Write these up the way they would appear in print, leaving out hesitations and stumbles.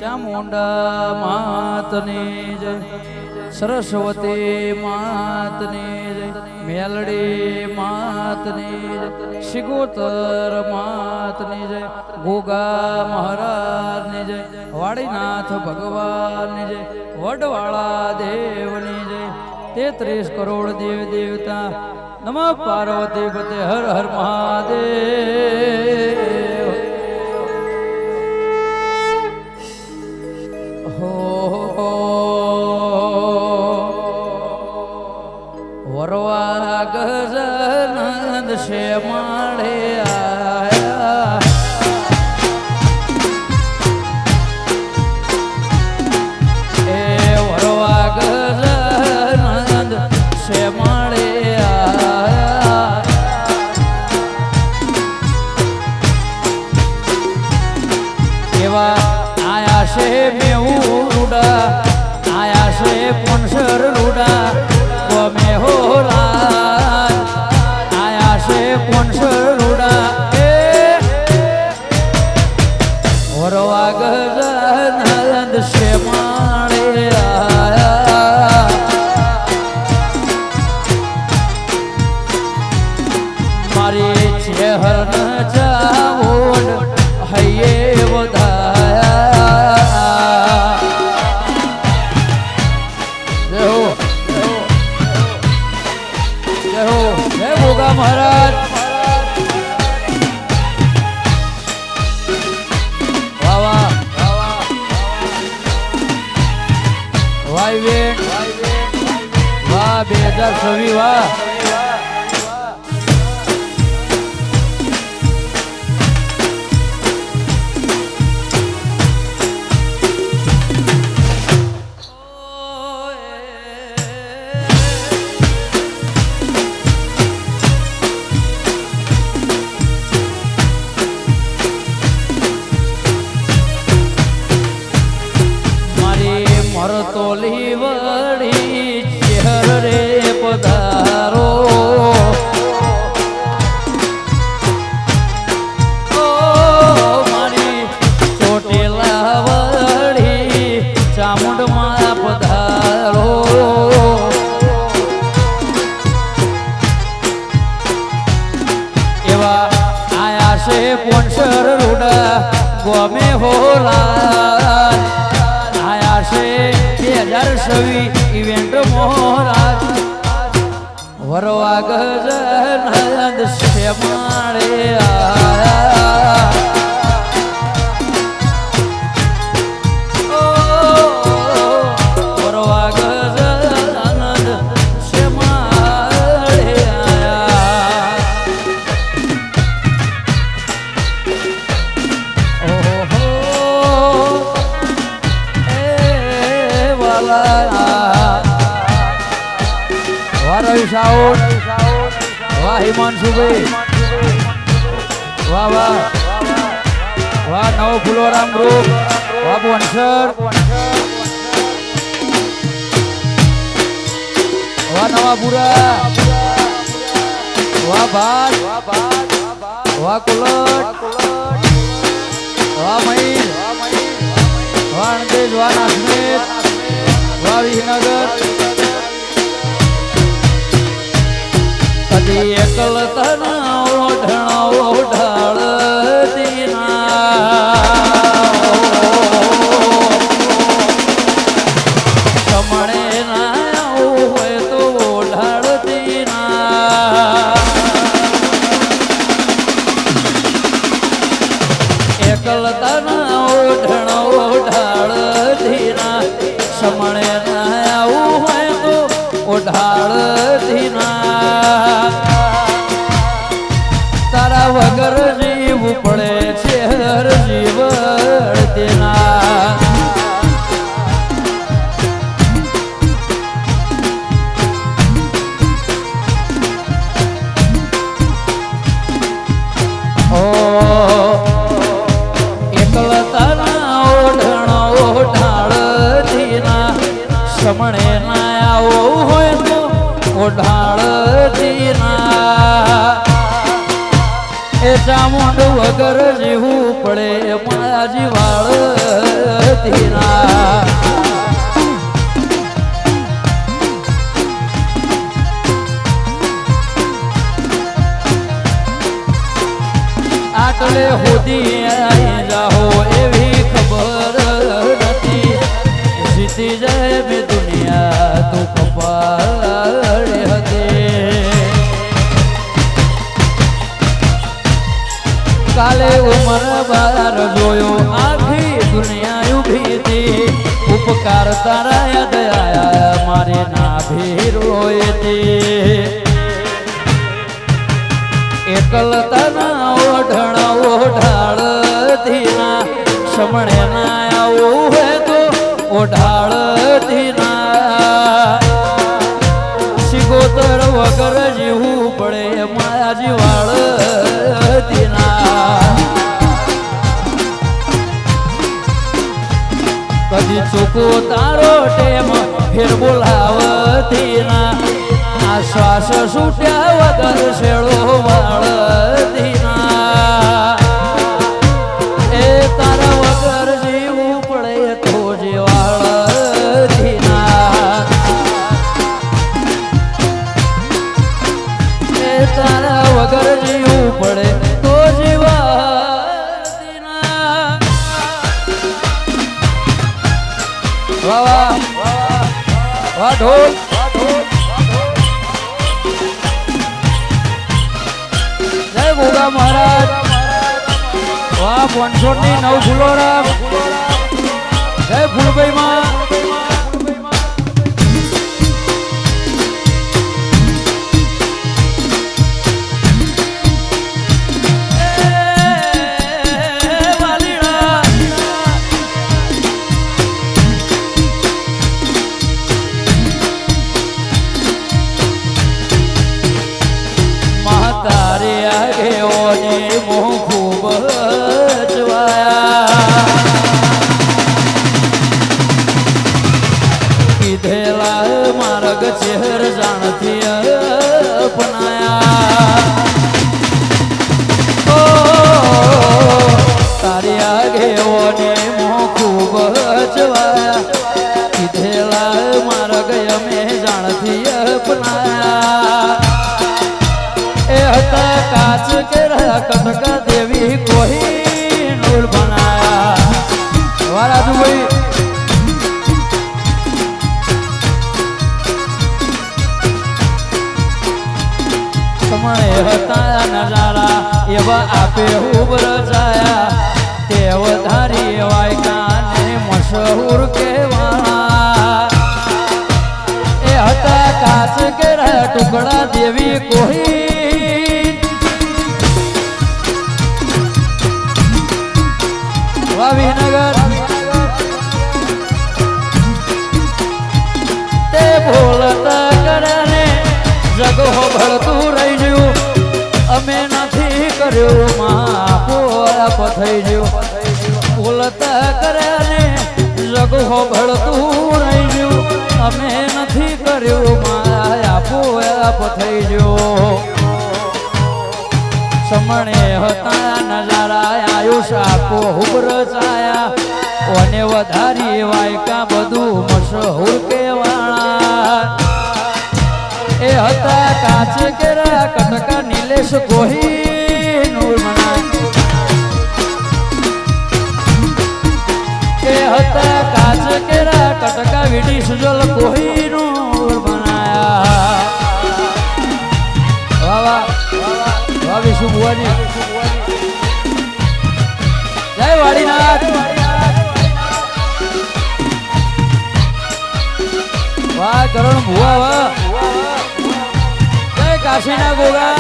ચામુંડા માતની જય, સરસ્વતી માતની જય, મેલડી માતની જય, શિગોતર માતની જય, ગોગા મહારાજની જય, વાડીનાથ ભગવાનની જય, વડવાળા દેવની જય, 33 કરોડ દેવ દેવતા નમઃ પાર્વતી પતે હર હર મહાદેવ. વરવા ગજાનંદ છે માળે આયા, એ વરવા ગજાનંદ છે માળે આયા, એવા આયા છે મેવું રૂડા, આયા છે પુનસર રૂડા, ગમે હોલા આયા છે પુનસર રૂડા, એ વરવા ગજાનંદ છે માળે આયા, મારી ચેહર ન જાવોડ હૈયે વધાયા. જય ગોગા મહારાજ. વાહ વાહ વાહ વેણ વાહ 2026 વાહ. મરતોલી વળી ચેહર રે પધારો, ઓ મારી ચોટેલા વળી ચામુંડમાં પધારો, એવા આયા છે પોનસર રૂડા, ગમે હોલા આયા છે 2026 ઇવેન્ટ મોહરાજ, વરવા ગજાનંદ છે માળે આયા, ઓ વરવા ગજાનંદ છે માળે આયા. ઓહો વાહ રવિ સાઉન્ડ, વાહ હિમાંશુભાઈ, વાહ વાહ વાહ નવ ફુલોરામ ગ્રુપ, વાહ પોનસર, વાહ નવાપુરા, વાહ ભાત, વાહ કુલટ, વાહ મહીર, વાહ અણદેજ, વાહ નાસમેત, વાહ વિનગર. કદી એકલ તના ઓઢણા ઓઢાળ દીના, સમણે ના આવું હોય તો ઓઢાળ દીના, એકલ તના ઓઢણા ઓઢાળ દીના, સમણે ના આવું હોય તો ઓઢાળ દીના, તારા વગર જીવવું પડે છે હર જીવડ તેના. ઓ એકલતાના ઓઢણો ઓઢાળ દીના, સમણે ના આવો હોય તો ઓઢાળ દીના, એ ચામુંડ વગર જીવવું પડે મારા જીવાળ ધીરા આટલે સુધી આવી જાઓ એવી ખબર નથી જીતી જાય મેં દુનિયા તું કપાળે હતી કાલે ઉમર બાર જોયો આખી દુનિયા ઉભી હતી ઉપકાર તારા યાદ આયા મારે ના ભીરોય એકલતાના ઓઢણ ઓઢાળ ધીના સમણે ના આવું હે તો ઓઢાળ ધીના સિગોતર વગર જીવું પડે માયા જીવાળ ધીના કદી ચૂકો તારો ટેમ ફેર બોલાવતી ના આ શ્વાસ છૂટ્યા વગર શેળો વાળતી ના એ તારા વગર જીવું પડે તો જીવાળતી ના એ તારા વગર જીવું પડે તો જીવાળતી ના વાહ વાહ ઢોલ ગોગા મહારાજ વાહ 500 ની 9 ફુલોરામ જય ફૂલભાઈ માં માર્ગ ચહેર જાણથી અપનાયા ઓ તારી આગેઓને મોં ખૂબ જવાયા કીધેલા માર્ગ અમે જાણથી અપનાયા એ હતા કાચ કેરા કટકા દેવી કોઈ નૂર બનાયા વારાજુભાઈ સમણે હતા નજારા એવા આપે ઉભર જાયા તે વધારી વાયકાને મશહૂર કહેવા એ હતા કાચ કેરા ટુકડા દેવી કોઈ વાવીનગર તે ભૂલતા કરે જગ હોભળતું રહી ગયું અમે નથી કર્યું માપો થઈ ગયું બોલતા કરે ને જગ હોભળતું રહી ગયું અમે નથી કર્યું માપો થઈ ગયું સમણે હતા નજારા આયુષ આપો હુબર ચાયા ઓને વધારી વાયકા બધું મશહૂર કેવાળા એ હતા કાચ કેરા કટકા નીલેશ કોહી નૂર મના એ હતા કાચ કેરા કટકા વિડી સુજલ કોહી નૂર બનાયા વાહ વાહ વાહ વિશુ ભુવાની જય વાડીનાથ વાહ કરણ ભુવા વાહ કાશીના ગોગા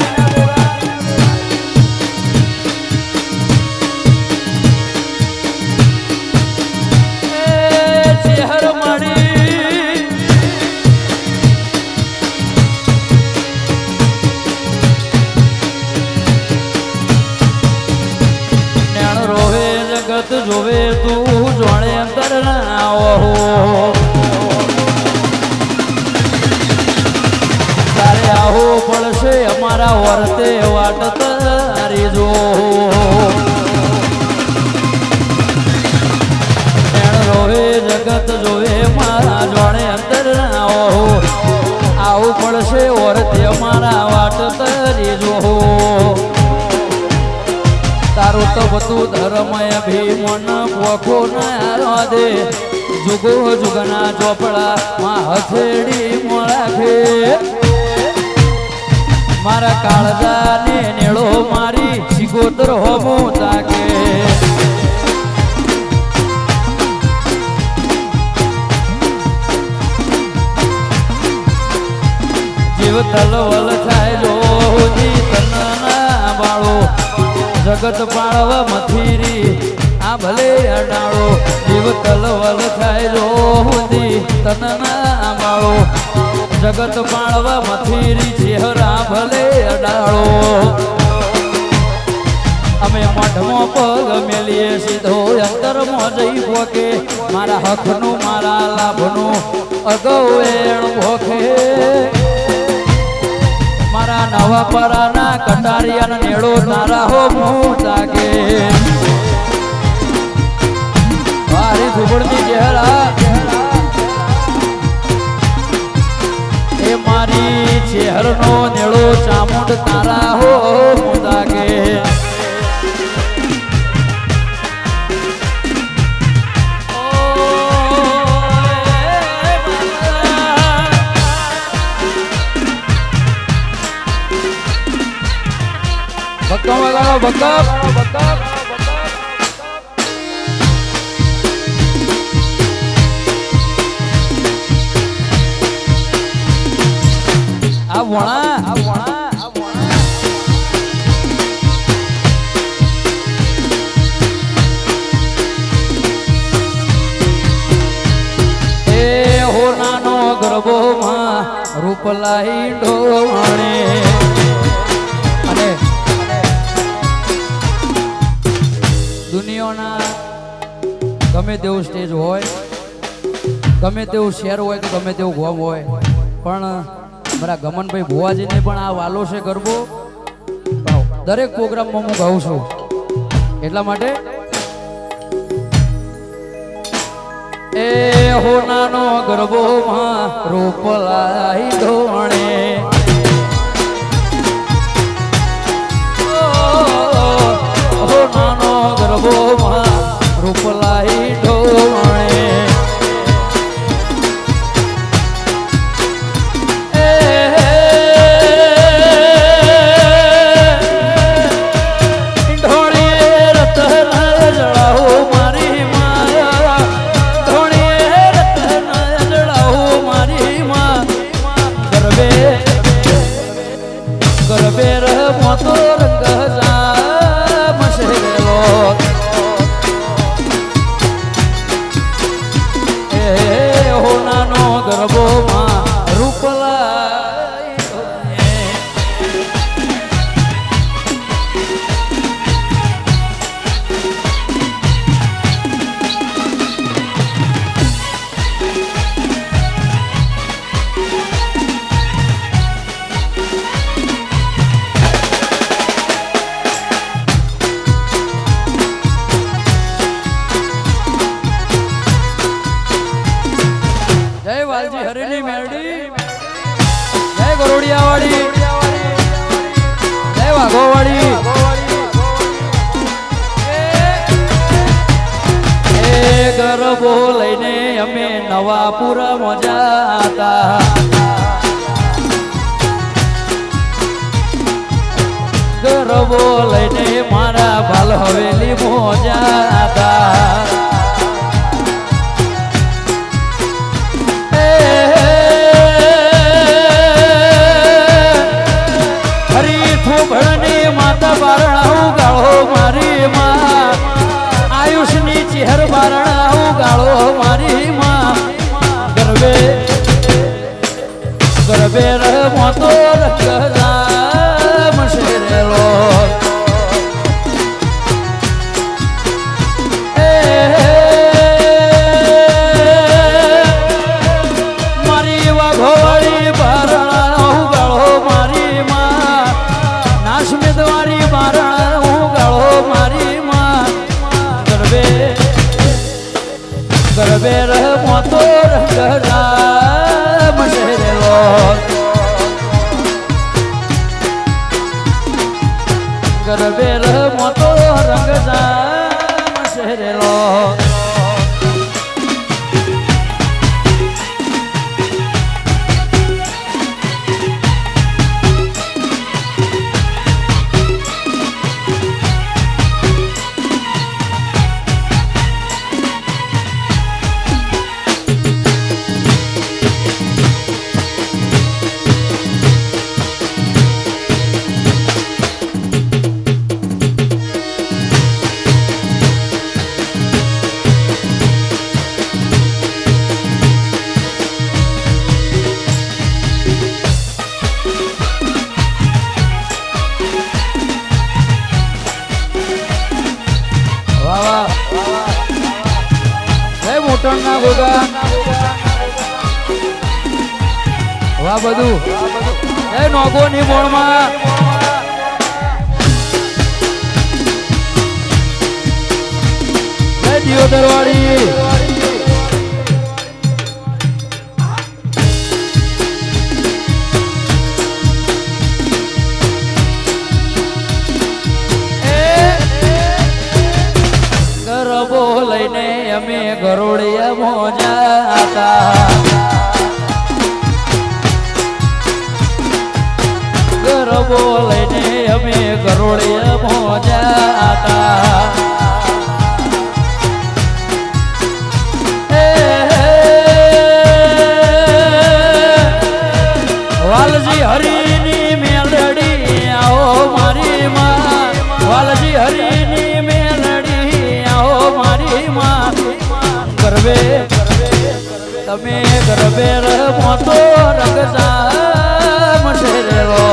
ચેહર મળી નેણ રોવે જગત જોવે તું જોણે અંતર ના હો તારે આવો પડશે અમારા વર જગત જોવે મારા જોડે અંદર ના આવું પડશે ઓરતે મારા વાટ તરી જોહો તારું તો બધું ધર્મય ભીમન પોખો ના દે જુગો જુગના ચોપડા માં હથેડી મોળાખે મારા કાળજા ને નેળો મારી શિકોતર હોમો તાકે જીવ તલવલ થાય જો તનના બાળો જગત પાળવા મથીરી આ ભલે અડાળો જીવ તલવલ થાય જો તનના બાળો જગત પાળવા મથીરી ચહેરા ભલે અડાળો અમે મઠમાં પગ મેલીએ સીધો અંતરમાં જઈ ભોકે મારા હકનું મારા લાભનું અગાઉ એણ ભોકે મારા નવા પરાના કટારિયાના નેડો તારા હો મોટાગે મારી ઝુંપડની ચહેરા એ મારી ચહેરનો નેળો ચામુંડ તારા હો મોટાગે બક્કમ વગાડો બક્કમ આ વણા એ હોનાનો ગરબોમાં રૂપલાઈ ડોણે અને દુનિયાના ગમે તેવું સ્ટેજ હોય ગમે તેવું શહેર હોય કે ગમે તેવું ગોમ હોય પણ મારા ગમનભાઈ ભુવાજીને પણ આ વાલો છે ગરબો દરેક પ્રોગ્રામમાં હું ગાઉં છું એટલા માટે એ હોનાનો ગરબોમાં રૂપલાઈ ધોણે હોનાનો ગરબોમાં રૂપલાઈ ધોણે હરેલી મેરડી જય ગરોડિયાવાડી જય વાઘોવાડી એ ગરબો લઈને અમે નવાપુરા મજા હતા ગરબો લઈને મારા ભાલ હવેલી મોજા હતા માતા બારણાઉ ગાળો મારી માં આયુષની ચહેર બારણાઉ ગાળો મારી માં ગરબે ગરબે રમો તો રંગલા મશેરેલો ગરબે રમો તો રંગ જામ શેરેલો ગરબે રમો તો રંગ જામ શેરેલો મોટરના ગોગા વાહ બધું એ નોગોની મોણમાં એ દિયોદરવાડી લઈને અમે ગરોડિયા મોજા હતા ગરબો લઈને અમે ગરોડિયા મોજા હતા વાલજી હરીની મેલડી આવો મારી માં વાલજી હરીની ગરબે તમે ગરબે રમો તો રંગ જામ શેરેલો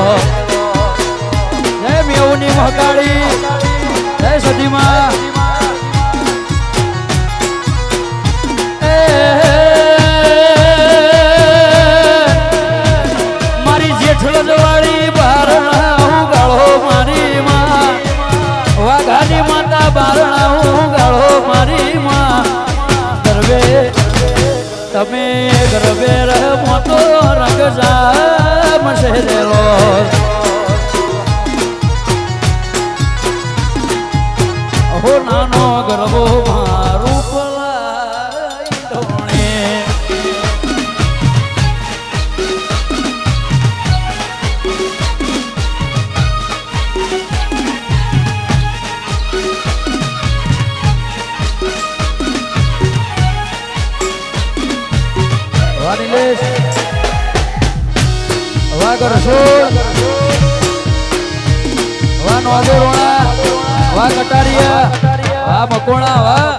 જય મેવની મહકાળી જય સદીમાં મારી જેઠળ જવાળી બારણા હું ગાળો મારી માં વાઘાની માતા બારણા હું ગાળો મારી માં તમે ગરબે રમો તો રંગ જામ શેરેલો હો નાનો ગરબો મારું પલાઈ ઢોણે વાહ કરશોડ વાહ નોંધોરણા વાહ કટારિયા વાહ મકોણા વાહ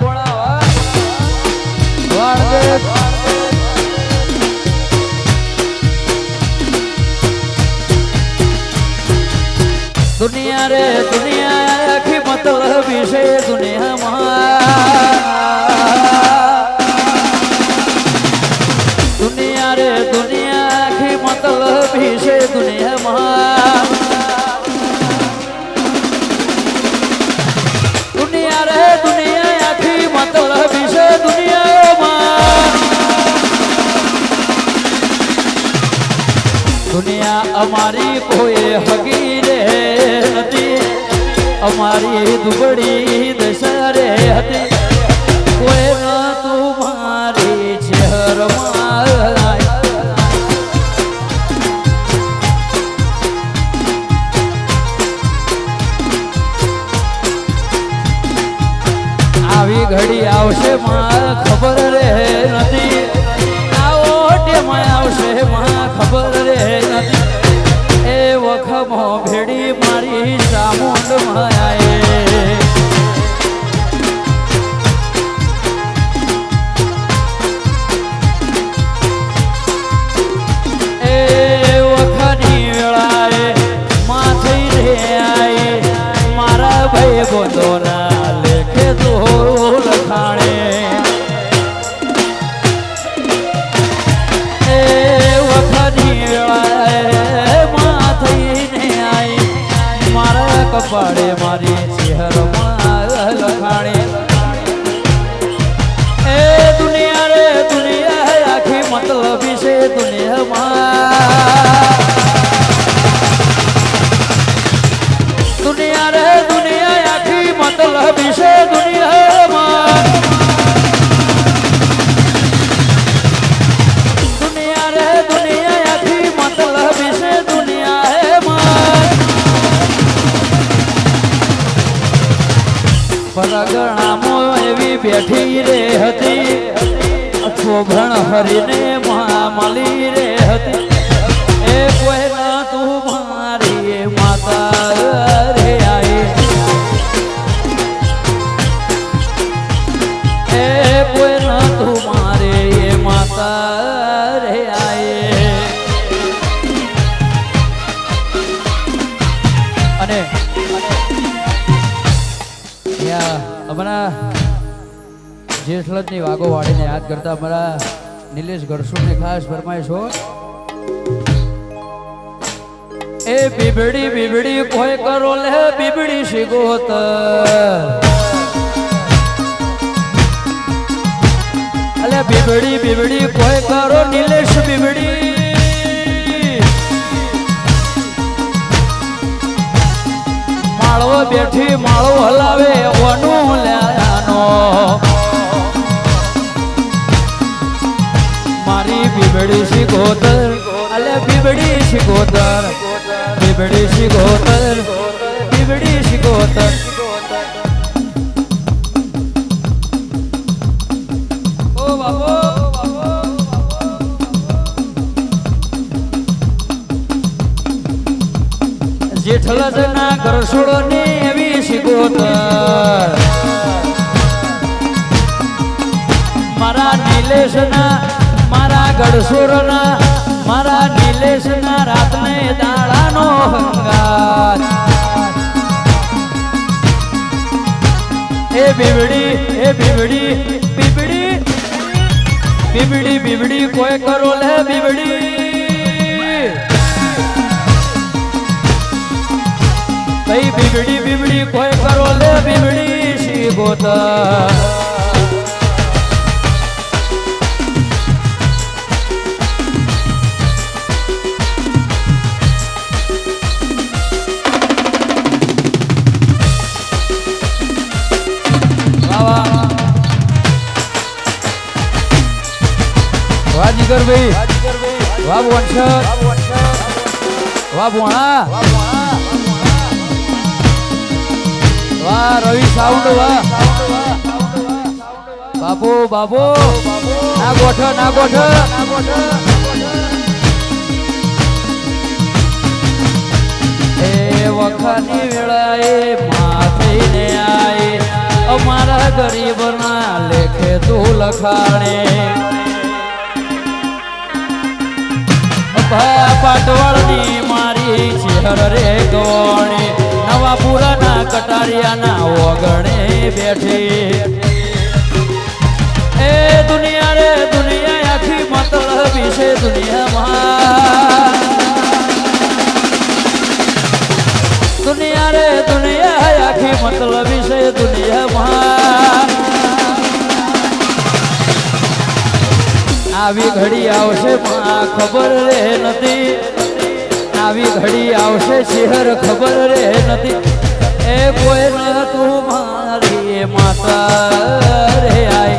દુનિયા રે દુનિયા આખી મતલબ છે દુનિયામાં દુનિયા રે દુનિયા આખી મતલબ છે દુનિયામાં દુનિયા રે દુનિયા આખી મતલબ છે દુનિયામાં દુનિયા અમારી કોઈ હગી રે નથી અમારી દુબળી દશા રે હતી કોઈ ન તું મારી ચહેરમાં આવી ઘડી આવશે માં ખબર રે નથી આવો ટેમાં આવશે માં ખબર રે નથી એ વખમો ભેડી મારી ચામુંડ માયાએ પરગણામાં એવી બેઠી રે હતી શોભણ હરીને મળી રે હતી એ કોઈ ના તું મારી માતા રે આઈ એ કોઈ ના તું મારે માતા રે આઈ અને અમારા જેઠલજની વાગો વાળીને યાદ કરતા અમારા નિલેશ ગરસુને ખાસ ફરમાઈશ હો એ બીબડી બીબડી કોઈ કરો લે બીબડી શિગોત અલે બીબડી બીબડી કોઈ કરો નિલેશ બીબડી માળો બેઠી માળો હલાવે ઓનું લ્યાનો મારી બીબડી શિકોતર અલે બીબડી શિકોતર બીબડી શિકોતર બીબડી શિકોતર ઓ બાબો જેઠલજના ગરસોડોની એવી શિકોતર મારા નિલેશના મારા ગઢસુરના મારા નિલેશના રાતને દાડાનો હંગાત એ બીબડી બીબડી બીબડી બીબડી કોઈ કરો લે બીબડી ભાઈ બીબડી બીબડી કોઈ કરો લે બીબડી શિકોતર વાહ જીગર ભાઈ વાહ વંશર વાહ ભોણા વાહ રવિ સાઉન્ડ વાહ બાબુ બાબુ ના ગોઠ ના ગોઠ એ વખાની વેળાએ માથઈને આય અમારા ગરીબના લેખે તું લખાણે પાટવાળની મારી ચેહર રે ગોણી નવાપુરાના કટારિયાના ઓગણે બેઠી એ દુનિયા રે દુનિયા આખી મતલબી છે દુનિયામાં દુનિયા રે દુનિયા આખી મતલબી છે દુનિયામાં આવી ઘડી આવશે માં ખબર રે નથી આવી ઘડી આવશે શહેર ખબર રે નથી એ કોઈ ન તું મારી માતા રે આઈ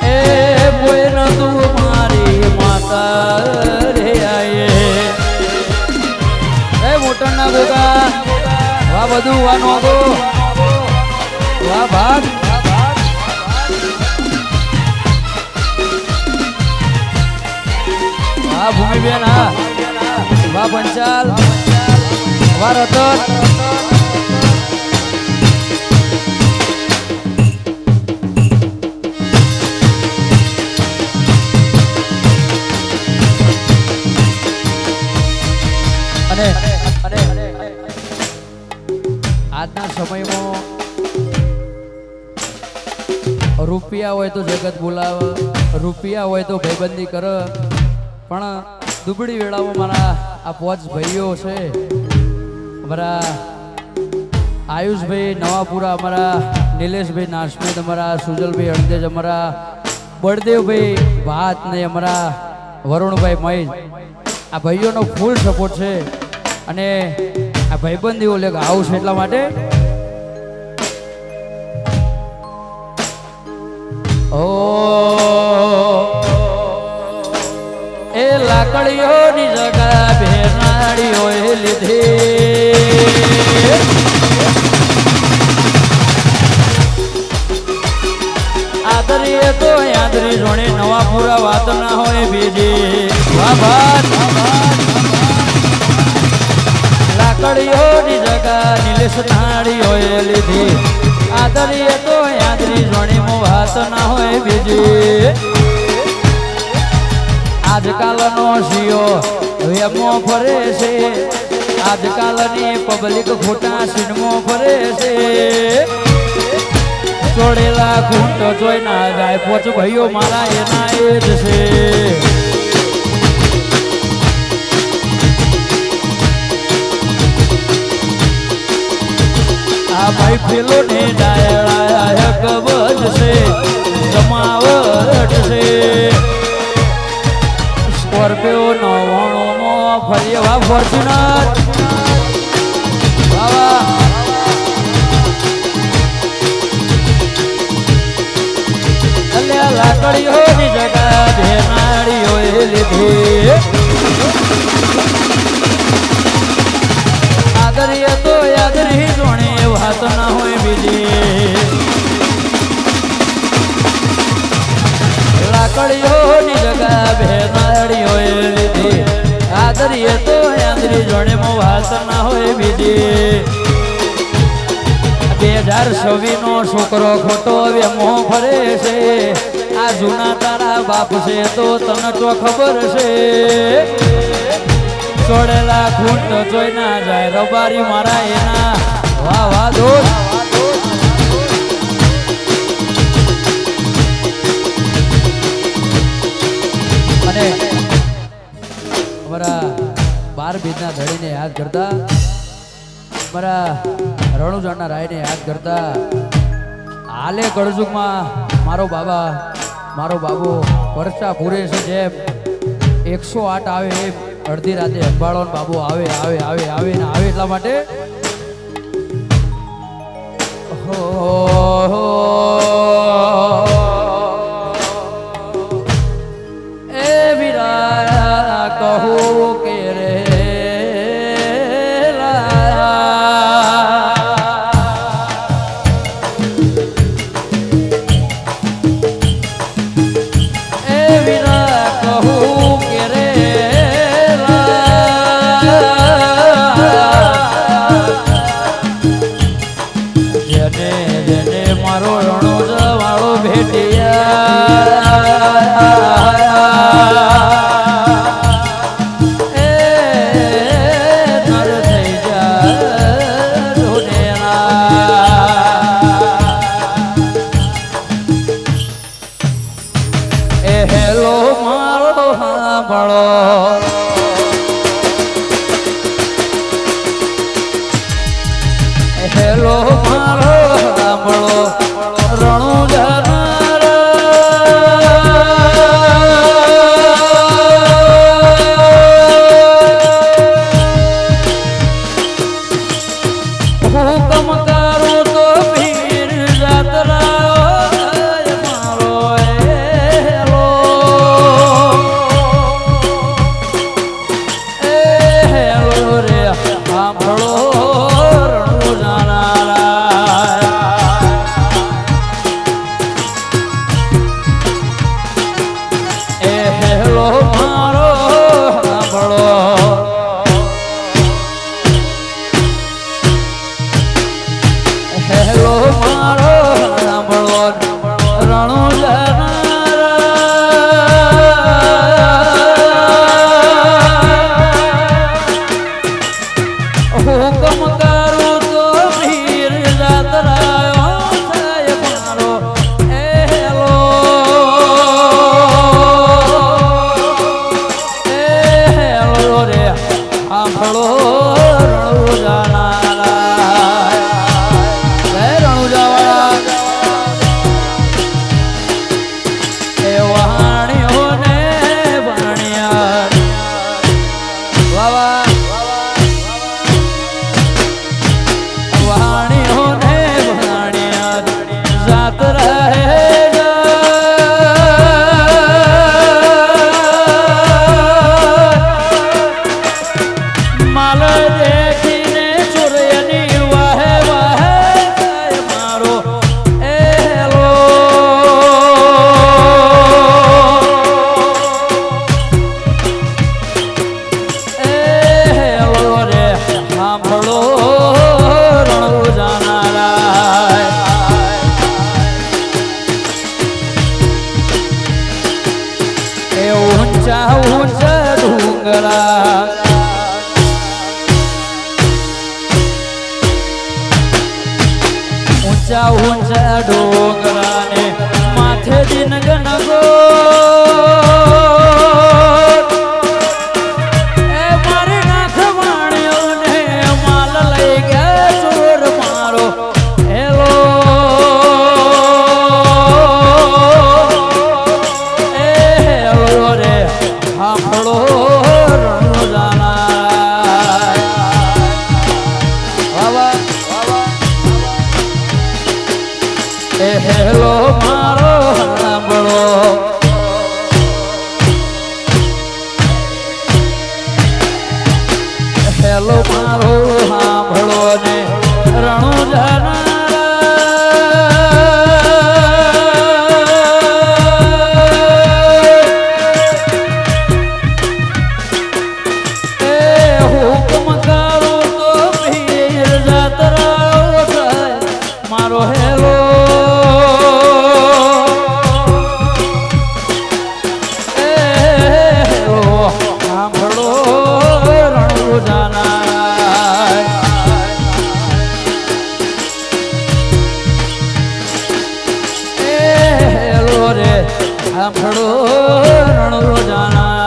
એ કોઈ ન તું મારી માતા રે આઈ એ મોટા ના ગોગા વાહ બધું વાહ નોગો વાહ ભાગ વાહ ભૂમિબેન હા વાહ પંચાલ વાહ રતન અને આજના સમયમાં રૂપિયા હોય તો જગત બોલાવે રૂપિયા હોય તો ભાઈબંધી કરે પણ દુબળી વેળામાં મારા આ પોચ ભાઈઓ છે અમારા આયુષભાઈ નવાપુરા અમારા નિલેશભાઈ નાશમેદ અમારા સુજલભાઈ અણદેજ અમારા બળદેવભાઈ ભાત ને અમારા વરુણભાઈ મહેશ આ ભાઈઓનો ફૂલ સપોર્ટ છે અને આ ભાઈબંધીઓ લે આવું છે એટલા માટે ઓ એ લાકડીઓની જગા ભેનાડીઓએ લીધી આદરીએ તો યાદરી જોડે નવા પૂરા વાત ના હોય બીજી લાકડીઓની જગા નીલેશ નાડીઓએ લીધી આદરીએ તો યાદરી જોડીમાં વાત ના હોય બીજી આજકાલનો શિયો વેમો ફરે છે આજકાલની પબ્લિક ખોટા સિનેમો ફરે છે ચોડેલા ખૂંટ જોઈ ના જાય પોચ ભાઈઓ મારા એના એ જ છે આ ભાઈ પેલો ને ડાયળા કબજ છે જમાવટ છે સ્કોર્પિયો 99 માં ફરી એવા ફોર્ચ્યુનર લાકડીઓની જગા ભેનાડીઓએ લીધી આદરીએ તો યાદરી જોણી વાત ના હોય બીજી લાકડીઓની જગા ભેનાડીઓએ લીધી આદરીએ તો યાદરી જોણીમાં વાત ના હોય બીજી 2026 નો છોકરો ખોટો વેમો ફરે છે આ જૂના તારા બાપ છે તો તને તો ખબર છે ચોડેલા ખૂંટ જોઈ ના જાય રબારી મારા એના વાહ વાહ દોસ્ત અને અમારા 12 બીજના ધડીને યાદ કરતા મારા રણુજાના રાયને યાદ કરતા હાલે કળજુગમાં મારો બાબો વર્ષા પૂરે છે જેમ 108 આવે એમ અડધી રાતે અંબાળો બાબુ આવે ને આવે એટલા માટે એ વીરા કહું કે રે મારો રણુજ વાળો ભેટિયા એ નર થઈ જા એ હેલો મારો સાંભળો હેલો મારો સાંભળો ઊંચા ઊંચા ડોંગરાને માથે દિન ગણગો એ મારી નાખવાણીઓને માલ લઈ ગયા ચોર મારો હેલો એ હેલો રે હાંભળો હેલો મારો સાંભળો હેલો મારો સાંભળો ને રણુ જાના એ હુકમ કરો તો પીર જાતરા થાય મારો હેલો સાંભળો રણો જાનારા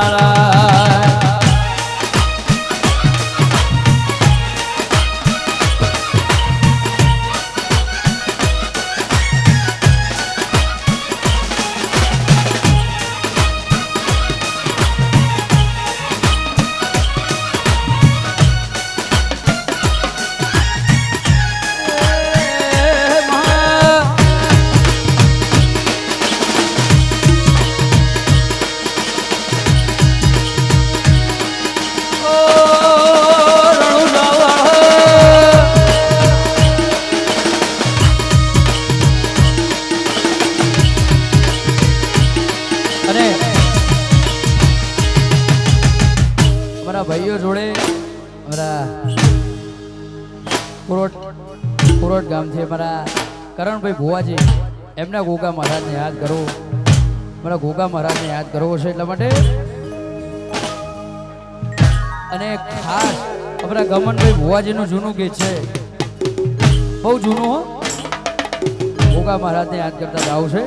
ભાઈઓ જોડે અમારા પુરોટ ગામથી અમારા કરણભાઈ ભુવાજી એમના ગોગા મહારાજને યાદ કરવું મારા ગોગા મહારાજને યાદ કરવો છે એટલા માટે અને ખાસ અમારા ગમનભાઈ ભુવાજીનું જૂનું ગીત છે બહુ જૂનું હો ગોગા મહારાજને યાદ કરતા જાવ છે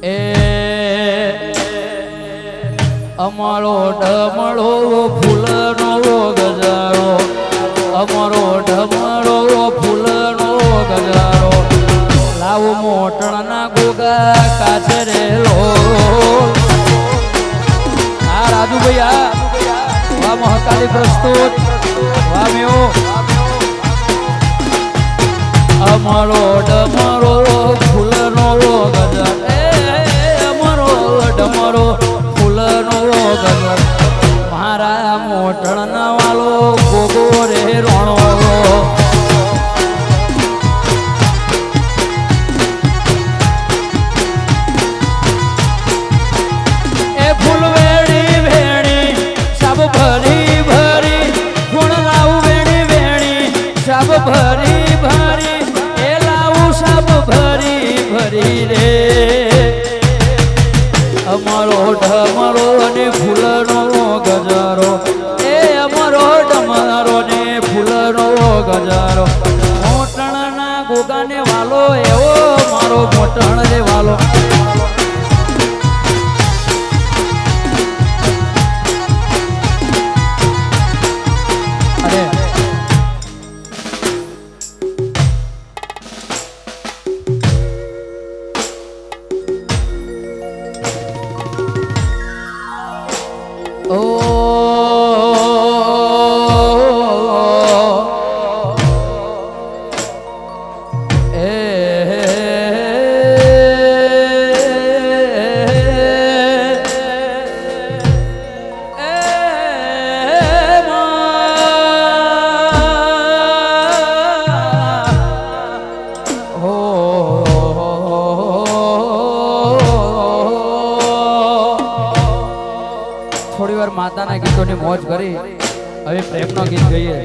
એ અમારો ઢમળો ફૂલનો ગજારો અમારો ઢમળો ફૂલનો ગજારો લાવો મોટણના ગોગા કાચરેલો આ રાજુભાઈ વાહ મહાકાલી પ્રસ્તુત વાહ મેઓ અમારો ઢમળો ફૂલનો ગજારો અમારો ઢમળો મારા મોટણના વાલો ગોગો રે રોણો એ ફૂલ વેણી વેણી સાબ ભરી ભરી ફૂલ લાવું વેણી વેણી સાબ ભરી ભરી એ લાવું સાબ ભરી ભરી રે અમારો ઢમરો ને ફૂલનો ગજારો એ અમારો ઢમરો ને ફૂલનો ગજારો મોટણના ગોગાને વાલો એવો મારો મોટણ રે વાલો માતાના ગીતોની મોજ કરી હવે પ્રેમનો ગીત ગઈએ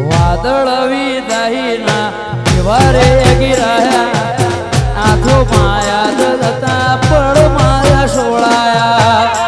વાદળ વિદાયના દિવારે ગિરાયા આંખો માયા દલતા પડ માયા સોળાયા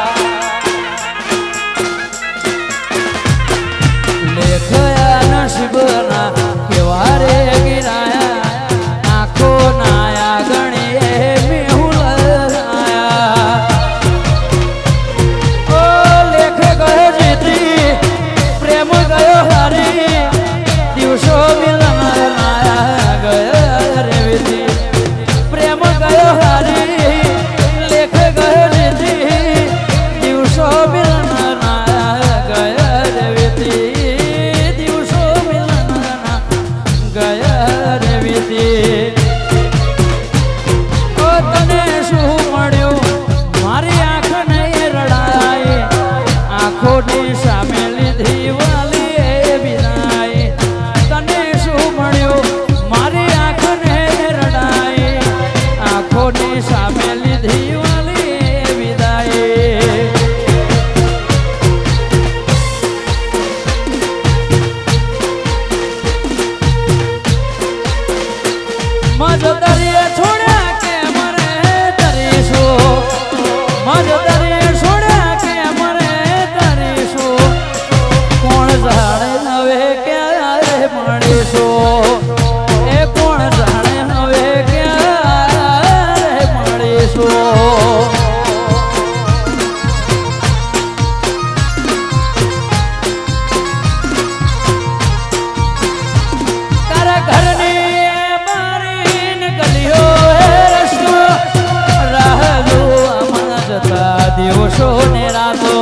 દિવસો ને રાતો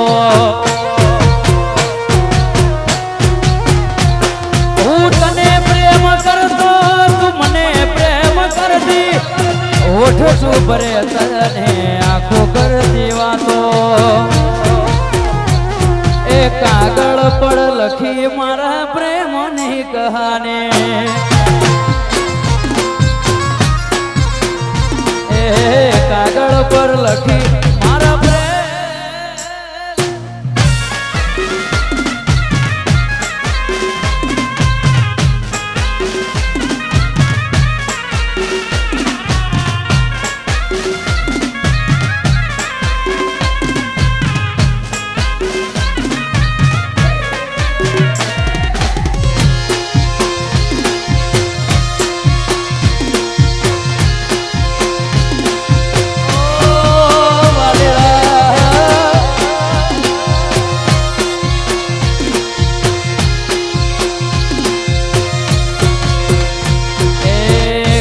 હું તને પ્રેમ કરતો તું મને પ્રેમ કરતી ઓઠ સુભરે તને આંખો કરતી વાતો એ કાગળ પર લખી મારા પ્રેમની કહાની કાગળ પર લખી મારા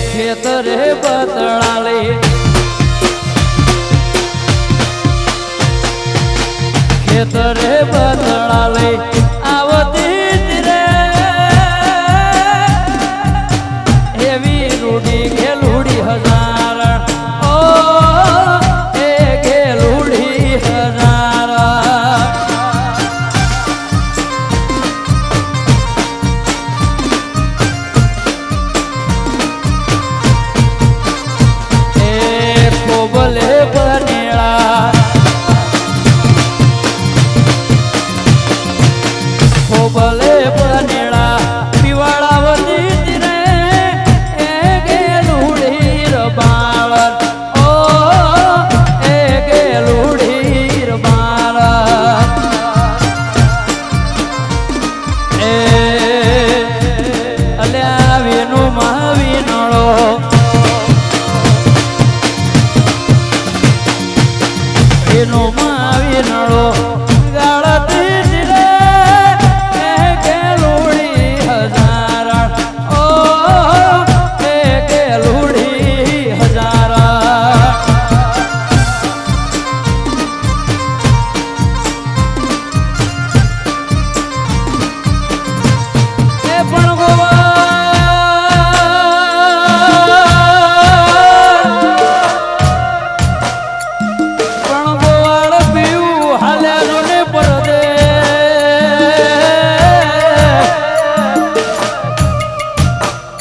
ખેતરે બતળાલી ખેતરે બતળાલી આવતી રે એવી રૂડી ગેલુડી હજાર ઓ એ ગેલુડી હજાર ભલે બનેડા પીવાળાવતી રે એ ગેલુડી રબાળ ઓ એ ગેલુડી રબાળ એ અલ્યા વેનો મહાવીનળો વેનો મહાવીનળો ગાળતી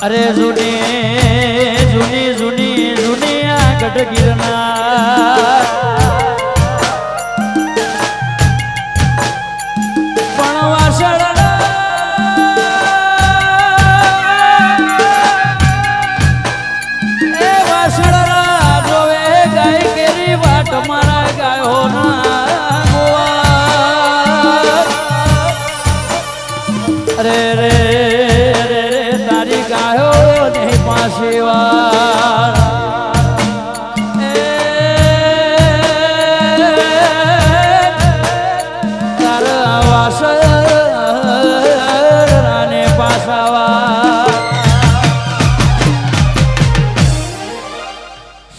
અરે જૂની જૂની જૂની જૂની આ ગઢગીરના પણ વાસળના એ વાસળના જોવે ગાય કેરી વાટ મારા ગાયો ના ગોવા અરે રે ગાયો ને પાસીવાર તારા વાસરાને પાસાવા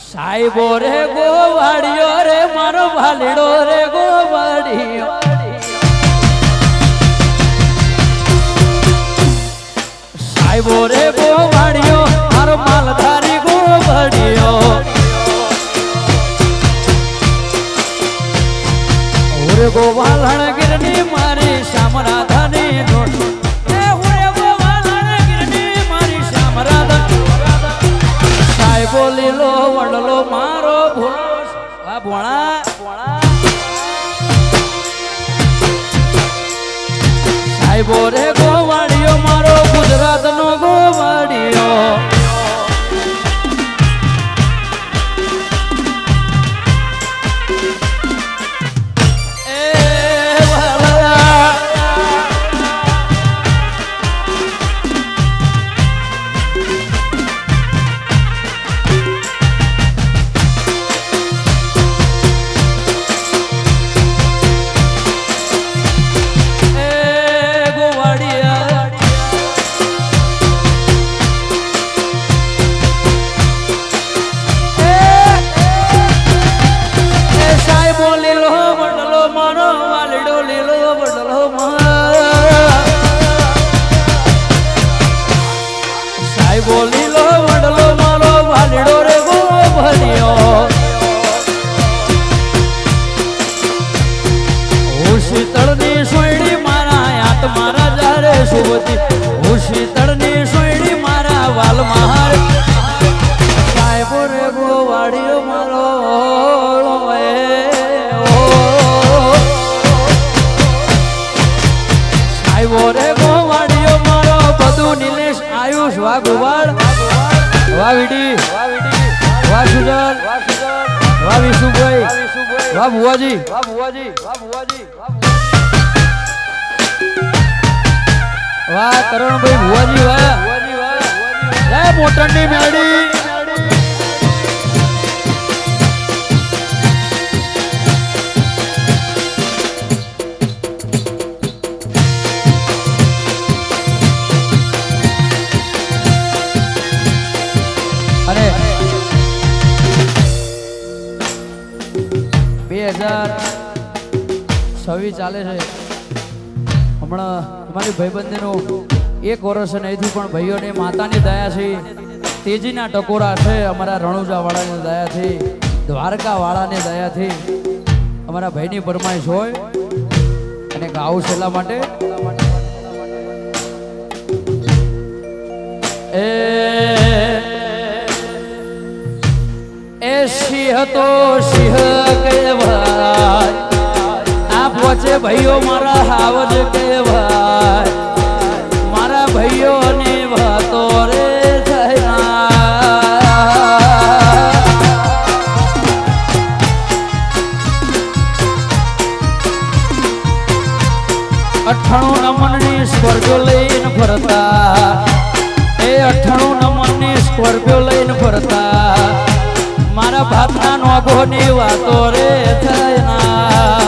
સાહેબો રે ગોવાડિયો રે મારો ભાલીડો રે ગોવાડિયો સાહેબો રે ગોવાડિયો મારો માલધારી ગોવાડિયો ઓરે ગોવાલણ ગીરની મારી શામરાધાની નોટ એ ઓરે ગોવાલણ ગીરની મારી શામરાધા સાહેબો લીલો વડલો મારો ભોળો આ ભોળા સાહેબો રે ગોવાડિયો મારો ગુજરાતનો ગોવાડિયો ગોવાડિયા શીતળની સોયડી મારા હાથ મારા જારે સુવતી હું શીતળની સોયડી મારા વાલ માર સાહેબો રે ગોવાળીઓ મારો સાહેબો રે ગોવાળીઓ મારો બધું નિલેશ આયુષ વાઘુવાડ વાવીડી વાહ સુજલ વાહ વિશુભાઈ વાહ ભુવાજી વાહ કરણભાઈ ભુવાજી વાહ જય મોટરની મેળી અને 2026 ચાલે છે હમણાં અમારી ભાઈબંધીનું 1 વર્ષ નહીંથી પણ ભાઈઓને માતાની દયા છે તેજીના ટકોરા છે અમારા રણુજા વાળાની દયા છે દ્વારકા વાળાની દયાથી અમારા ભાઈની ફરમાઈશ હોય અને ગાવું છે એટલા માટે એ સિંહ તો સિંહ કહેવાય આ પોચે ભાઈઓ મારા હાવજ કહેવાય મારા ભાઈઓની વાતો રે અઠાણું નમનની સ્કોર્પિયો લઈને ફરતા એ 98 નંબરની સ્કોર્પિયો લઈને ફરતા મારા બાપના નોગોની વાતો રે થયના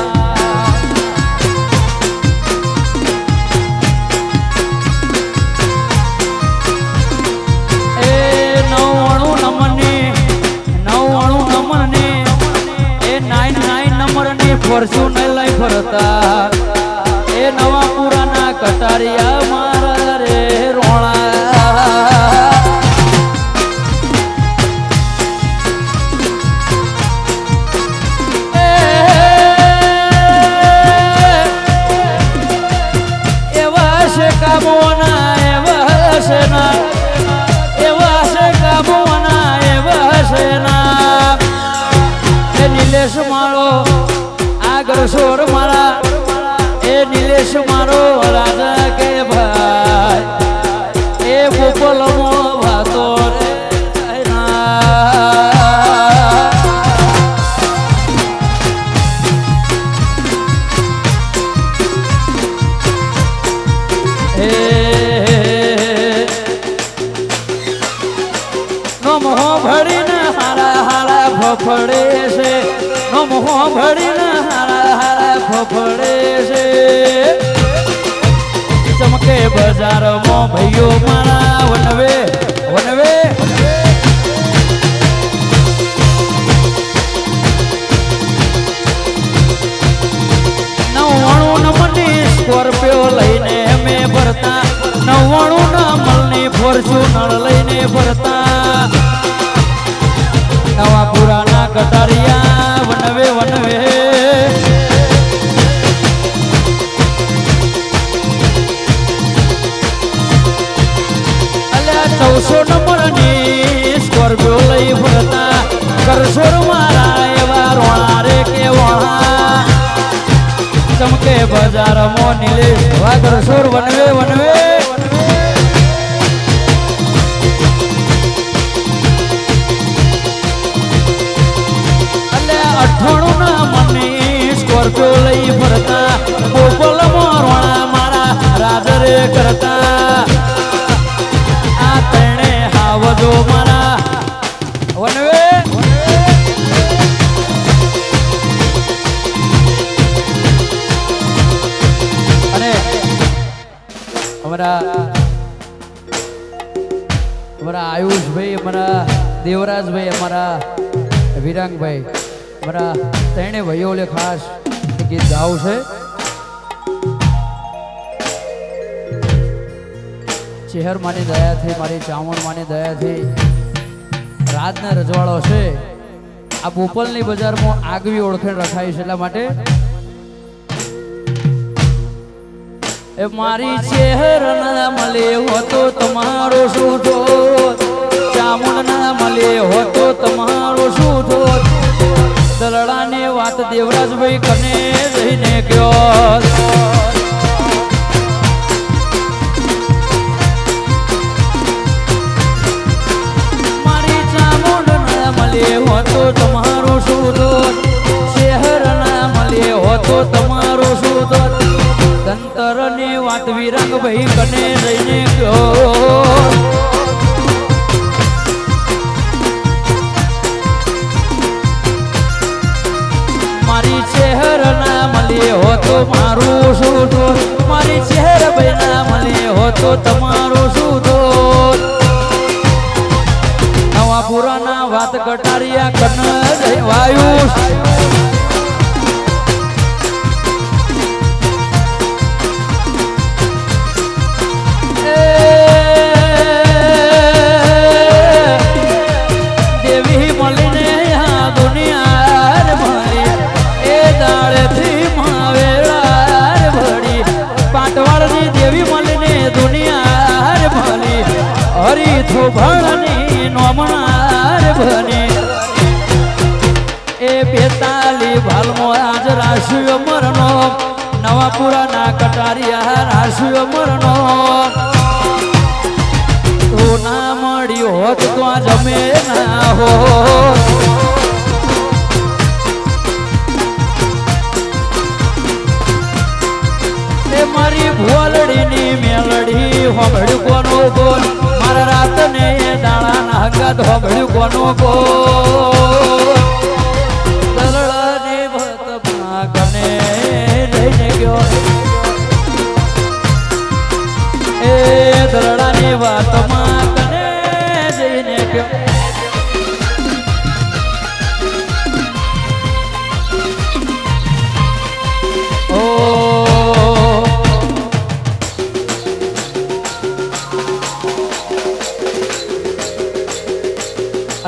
એ 99 નંબરની એ 99 નંબરની ફોર્ચ્યુનર લઈ ફરતા એ નવા પુરાના કટારિયા મારા રે રોણા એવા છે કામોના એવા છે ના એવા છે કામોના એવા છે ના એ નિલેશ મારો આગળ સોર મારા એ નિલેશ મારો રાજા કે ભાઈ એ ગોપલમો વાતો રે નમો ભરીને હારા હારા ફફડે છે નમો ભરીને હારા હારા ફફડે છે ચમકે બજારમાં ભાઈઓ મારા વનવે વનવે 99 નંબરની સ્કોર્પિયો લઈને મેં ફરતા 99 નંબરની ફોર્ચ્યુનર લઈને ફરતા નવા પુરાના કટારિયા વનવે વનવે નવસો નંબરની સ્કોર્પિયો લઈ ફરતા કરશોર મારા એવા રોણા રે કે વણા ચમકે બજારમાં નિલેશ વા કરશોર વનવે વનવે એટલે 98 ના મનની સ્કોર્પિયો લઈ ફરતા ગોપલમાં રોણા મારા રાજરે કરતા આવજો મારા વનવે અને અમારા આયુષભાઈ અમારા દેવરાજભાઈ અમારા વિરાંગભાઈ અમારા ત્રણે ભાઈઓને ખાસ ગીત ગાવું છે ચહેર માની દયાથી મારી ચામણ માની દયાથી રાજના રજવાડો છે આ બોપલની બજારમાં આગવી ઓળખાણ રખાઈ છે એટલા માટે એ મારી શહેર ના મળે હો તો તમારો શું થોત, ચામુંડ ના મળે હો તો તમારો શું થોત. દલડાની વાત દેવરાજભાઈ કને જઈને ગયો. મારી ચામુંડ ના મળે હો તો તમારો શું થોત, શહેર ના મળે હો તો તમારો શું થોત. તંતર ની વાત વિરંગ ભાઈ કને જઈને ગયો. મારી શહેર ના મળે હો તો મારું શું દોષ, મારી શહેર ભાઈ ના મળે હો તો તમારું શું દોષ. નવા પુરાના વાત કટારિયા કન જઈ વાયુ. ભણની નોમનાર બને એ 42 ભાલમો આજ રાશિયો મરનો. નવા પુરાના કટારિયા રાશિયો મરનો. તો ના મળ્યો હોત તો આ જમે ના હો. એ મારી ભોલડીની મેલડી હોબડ્યું કોનો બોલ, મારા રાત ને દાણા ના હંગાત હોબડ્યું કોનો બોલ. દલડાની ભતમાં કને જઈને ગયો. એ દલડાની વાતમાં કને જઈને ગયો.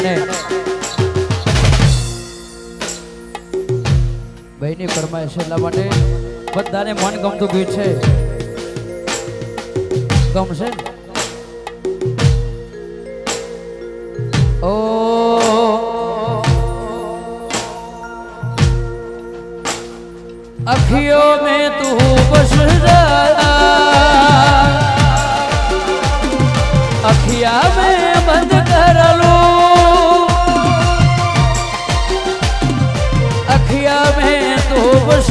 અને ભાઈની ફરમાઈશ એટલા માટે બધાને મન ગમતું ગીત છે, ગમશે. ઓ અખિયો મેં તું બસ અખિયા મેં બંધ કરલો, अखिया में तो बस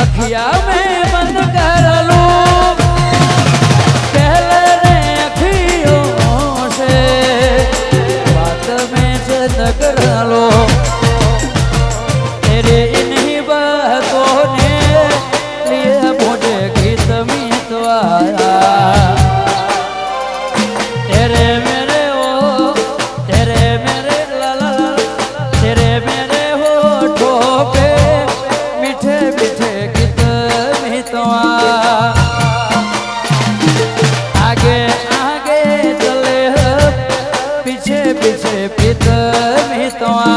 अखिया में बंद कर लो. पहले रे अखियों से बात में चंद कर लो. तेरे इन्हीं बातों ने लिए मुझे गीत मितवाया. तेरे मेरे मीठे मीठे गीत मितवा. आगे आगे चले पीछे पीछे पीत मितवा.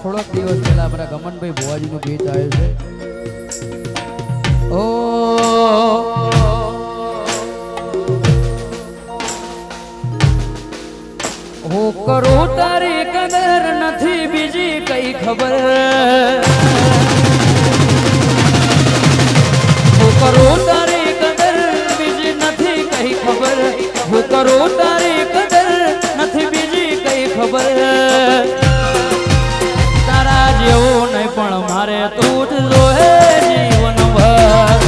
થોડોક દિવસ પહેલા અમારા ગમનભાઈ ભુવાજીનું ગીત આવ્યું છે. ઓ હું કરું તારી કદર નથી બીજી કઈ ખબર. હું કરું તારી કદર બીજી નથી કઈ ખબર. હું કરું તારી કદર નથી બીજી કઈ ખબર. તારા જેવું નહીં પણ મારે તું જ જોહે જીવનભર.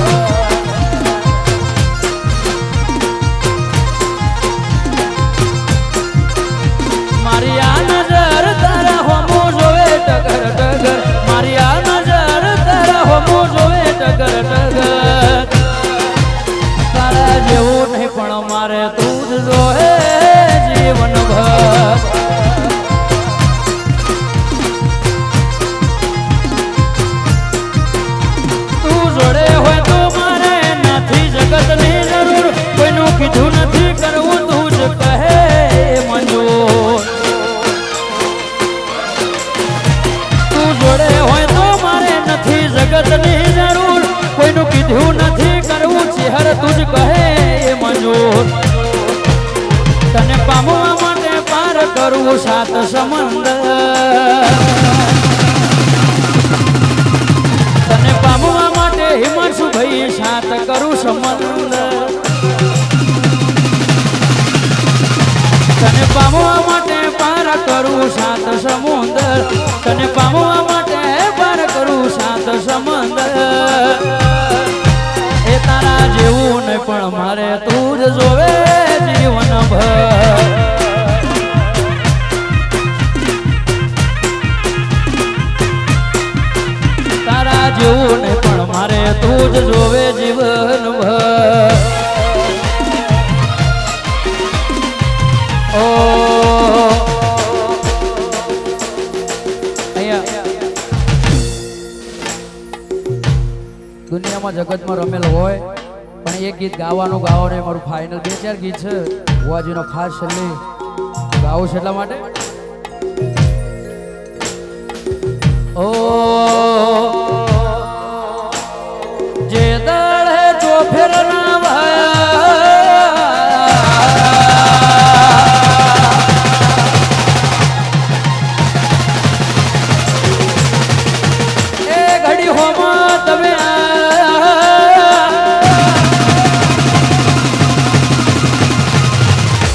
મારી આ નજર તારા હોમો જોવે ટગર ટગર. મારી આ નજર તારા હોમો જોવે ટગર ટગર. તારા જેવું નહીં પણ મારે તું જ જોહે જીવનભર. તું જોડે હોય તો મારે નથી જગતની જરૂર. કોઈનું કીધું નથી કરવું તું જ કહે મંજૂર. તું જોડે હોય તો મારે નથી જગતની જરૂર. કોઈનું કીધું નથી કરવું ચહેર તું જ કહે મંજૂર. તને પામવા માટે પાર કરવું સાત સમંદર. તને પામવા માટે હિમાંશુ ભાઈ સાત કરું સમંદર. તને પામવા માટે પાર કરું સાત સમુદર. તને પામવા માટે પાર કરું સાત સમંદર. એ તારા જેવું નહીં પણ મારે તું જ જોવે જીવનભર. તારા જેવું નહીં પણ મારે તું જ જોવે જીવનભર. ઓ દુનિયામાં જગતમાં રમેલ હોય પણ એક ગીત ગાવાનું ગાવો ને મારું ફાઇનલ 2-4 ગીત છે ભુવાજીનો ખાસ છેલ્લે ગાવું છે એટલા માટે. ઓ જે દળે જો ફેરના ભાયા એ ઘડી હોમાં તમે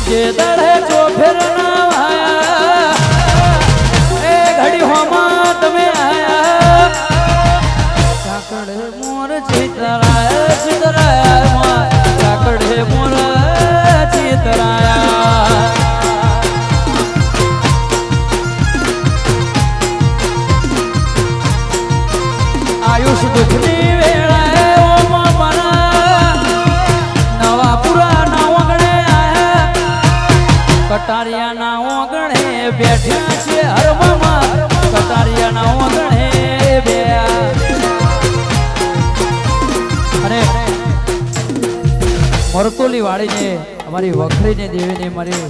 જે દળે જો ફેરના ભાયા એ ઘડી હોમાં તમે આયા. કાકડે મોર ચિતરાય ચિતરાયા. કાકડે મોર ચિતરાયા. આયુષ દુઃખની વેળાએ ઓમાં મારા નવા પુરાના ઓગણે આયા. કટારિયાના ઓગણે બેઠ્યા છે હરમમાં. કટારિયાના ઓગણે બેયા. અને મરતોલી વાળીને અમારી વખરીને દેવીને મારી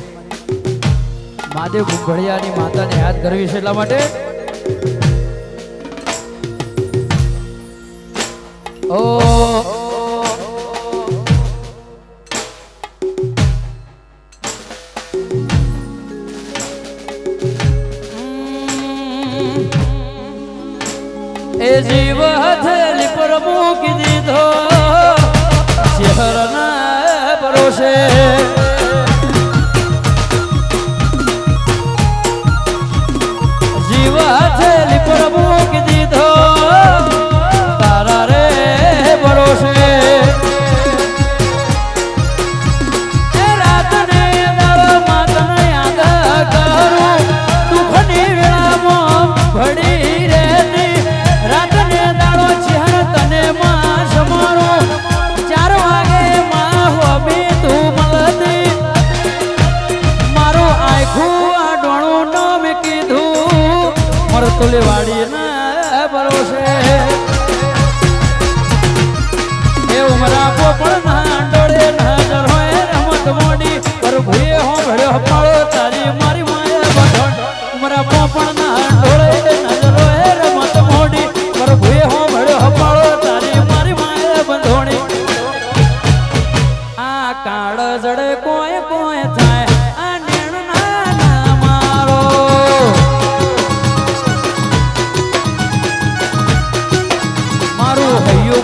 મહાદેવ ઘડિયાની માતાને યાદ કરવી છે એટલા માટે. ઓ એ જીવ હથેલી પર મૂકી દીધો શહેરના પરોશે. જીવ હથેલી પર મૂકી દીધો તારા રે ભરોસે. એ રાતને દાળમાં તને યાદ કરું. દુઃખની વેળામાં ભળી રહેતી. રાતને દાડો ચહેર તને માં સમારો. 4 વાગે માં હોબી તું મળતી. મારું આખું આ ડોણું નામ કીધું મરતુલી વાડી ના ભરોસે. એ ઉમરા પોપડ ના ડોળે નજર હોય રમત મોડી. પ્રભુએ હો ભર્યો પાળો તારી મારી માયા બઢણ. ઉમરા પોપડ ના ડોળે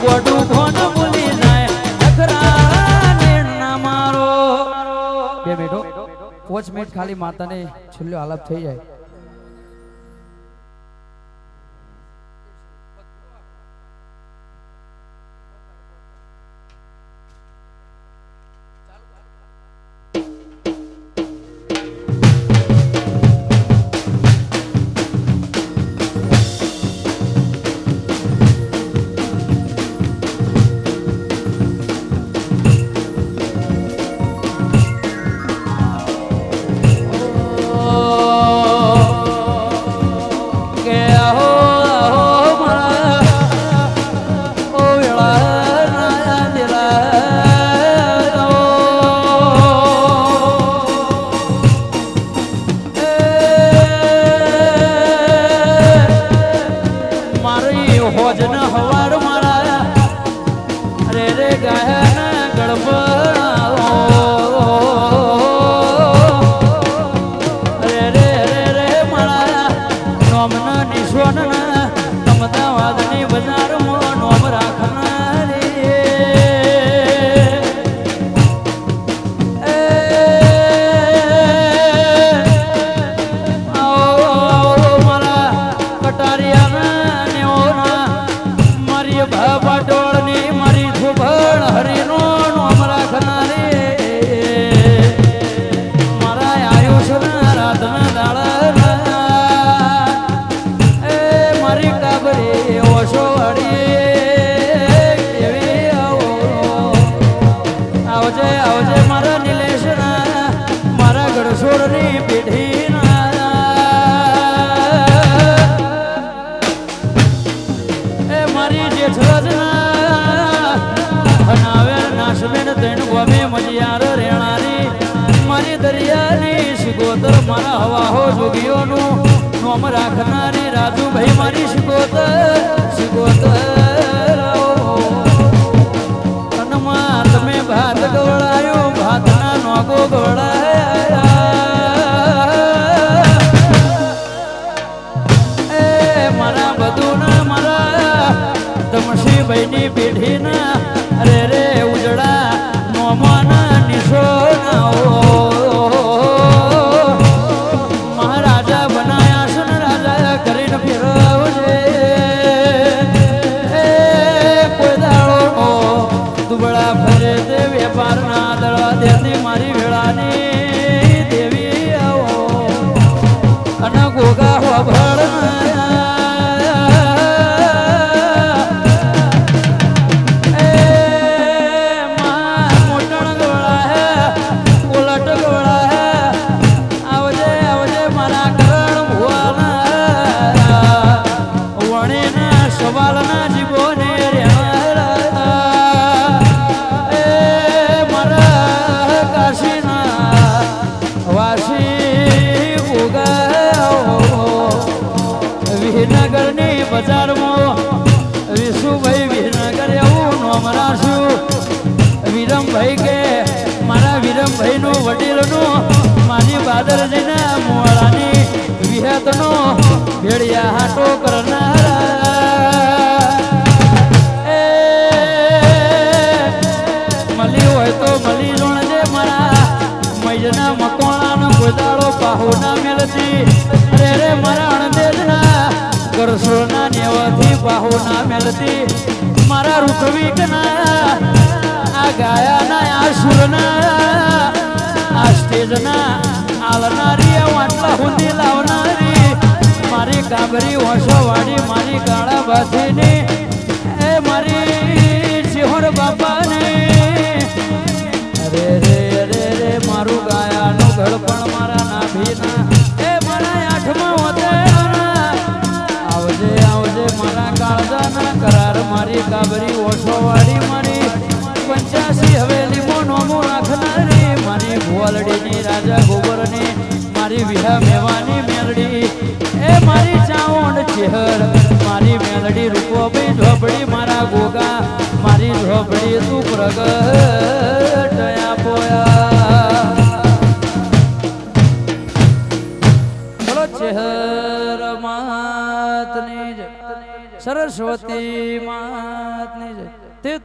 ગોડું ફોન ભૂલી જાય અખરા નિર્ણા મારો 2 મિનિટો 5 મિનિટ ખાલી માતાને છેલ્લો આલાપ થઈ જાય મારા હવા હો જોગીઓનું નોમ રાખનારી રાજુભાઈ મારી શિકોતર અનમાં તમે ભાત ગવડાયો ભાતના નોગો ગવડાયા એ મારા બધુંના મારા તમશીભાઈની પેઢીના અરે રે ઉજળા નોમાના નિશોના મારી વેળાની દેવી આવો અને ગોગા હોભળ મોટણ ગોળા ઉલટ ગોળા આવજે આવજે મારા કરણ ભુવાના વણેના સવાલના જીવોને વિનગરની બજારમાં વિશુભાઈ વિનગર એવું નોમ રાખ્યું વિરમભાઈ કે મારા વિરમભાઈનું વડીલનું મારી બાદરજીના મોળાની વિહતનો ભેડિયા હાટો કરનારા એ મળી હોય તો મળી જોણજે મારા મૈજના મકોણાનો ગોદાળો પાહુ ના મેલતી અરે રે મારા અણદેજના કરસોના નેવાથી બાહુ ના મેલતી મારા ઋત્વિકના આ ગાયાના આ સુરના આ સ્ટેજના આલનારી આ વાટલા હુંદી લાવનારી મારી કાબરી ઓછોવાડી મારી ગાળા બાથીની એ મારી સિંહણ બાપાની અરે રે અરે રે મારું ગાયાનું ઘડપણ મારા નાભીના એ મારા આઠમાં હોતે આવજે આવજે મારા કાળજાના કરાર મારી કાબરી ઓછોવાડી મારી 85 હવેલીમાં નોમું રાખનારી મારી ભુવાલડીની રાજા ગોબરની મારી વિહા મેવાની મેલડી એ મારી ચાવણ ચેહર મારી મેલડી રૂપોભાઈ ઝોપડી મારા ગોગા મારી ઝોપડી તું પ્રગટ પોયા બોલો ચેહર માતની જય સરસ્વતી માતની જય